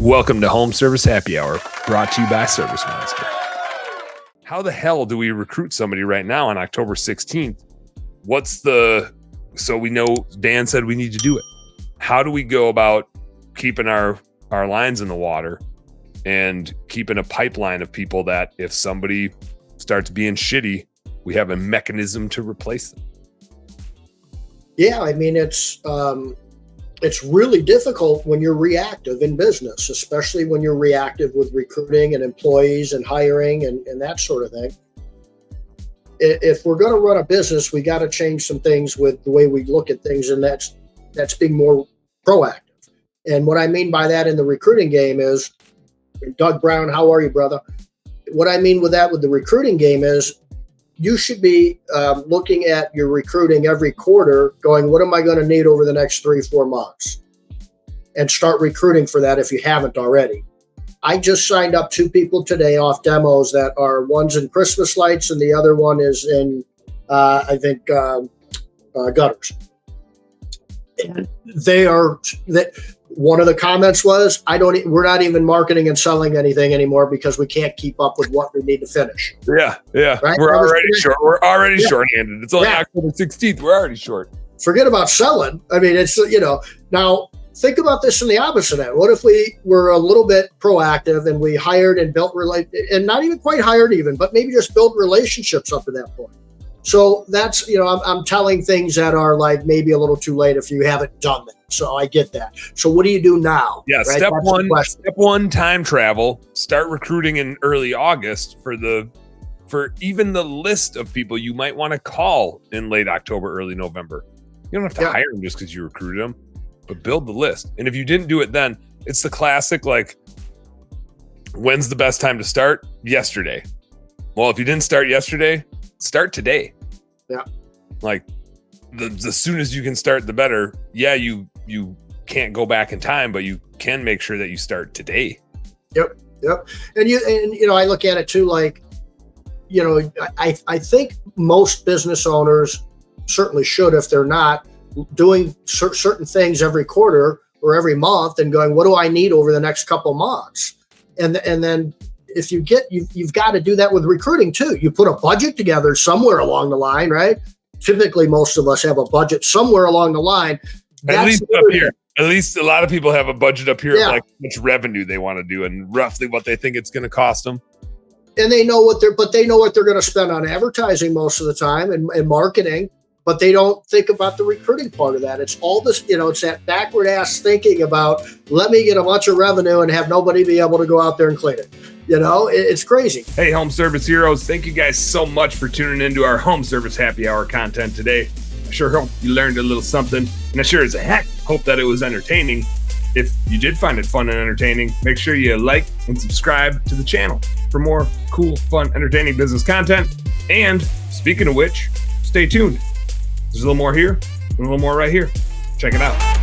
Welcome to Home Service Happy Hour, brought to you by Service Monster. How the hell do we recruit somebody right now on October 16th? So we know Dan said we need to do it. How do we go about keeping our lines in the water and keeping a pipeline of people that if somebody starts being shitty, we have a mechanism to replace them? Yeah, I mean, it's really difficult when you're reactive in business, especially when you're reactive with recruiting and employees and hiring and that sort of thing. If we're going to run a business, we got to change some things with the way we look at things, and that's being more proactive. And what I mean by that in the recruiting game is, Doug Brown, how are you, brother? What I mean with that with the recruiting game is, you should be looking at your recruiting every quarter going, what am I going to need over the next 3-4 months? And start recruiting for that if you haven't already. I just signed up 2 people today off demos that are, one's in Christmas lights and the other one is in, gutters. And one of the comments was, we're not even marketing and selling anything anymore because we can't keep up with what we need to finish. Yeah. Right? We're already short. We're already short-handed. It's only October 16th. We're already short. Forget about selling. I mean, it's, now think about this in the opposite end. What if we were a little bit proactive and we hired and built, and not even quite hired even, but maybe just build relationships up to that point. So that's, I'm telling things that are like maybe a little too late if you haven't done that. So I get that. So what do you do now? Yeah. Right? Step one, time travel. Start recruiting in early August for even the list of people you might want to call in late October, early November. You don't have to hire them just because you recruited them, but build the list. And if you didn't do it then, it's the classic, like, when's the best time to start? Yesterday. Well, if you didn't start yesterday, start today. Yeah. Like the sooner you can start, the better. Yeah, you can't go back in time, but you can make sure that you start today. Yep. And I look at it too, like, I think most business owners certainly should, if they're not doing certain things every quarter or every month and going, what do I need over the next couple months? And then if you've got to do that with recruiting too. You put a budget together somewhere along the line, right? Typically, most of us have a budget somewhere along the line. At least up here. At least a lot of people have a budget up here of like how much revenue they want to do and roughly what they think it's going to cost them. And they know what they're going to spend on advertising most of the time and marketing, but they don't think about the recruiting part of that. It's all this, it's that backward ass thinking about, let me get a bunch of revenue and have nobody be able to go out there and clean it. It's crazy. Hey, home service heroes. Thank you guys so much for tuning into our home service happy hour content today. I sure hope you learned a little something, and I sure as heck hope that it was entertaining. If you did find it fun and entertaining, make sure you like and subscribe to the channel for more cool, fun, entertaining business content. And speaking of which, stay tuned. There's a little more here and a little more right here. Check it out.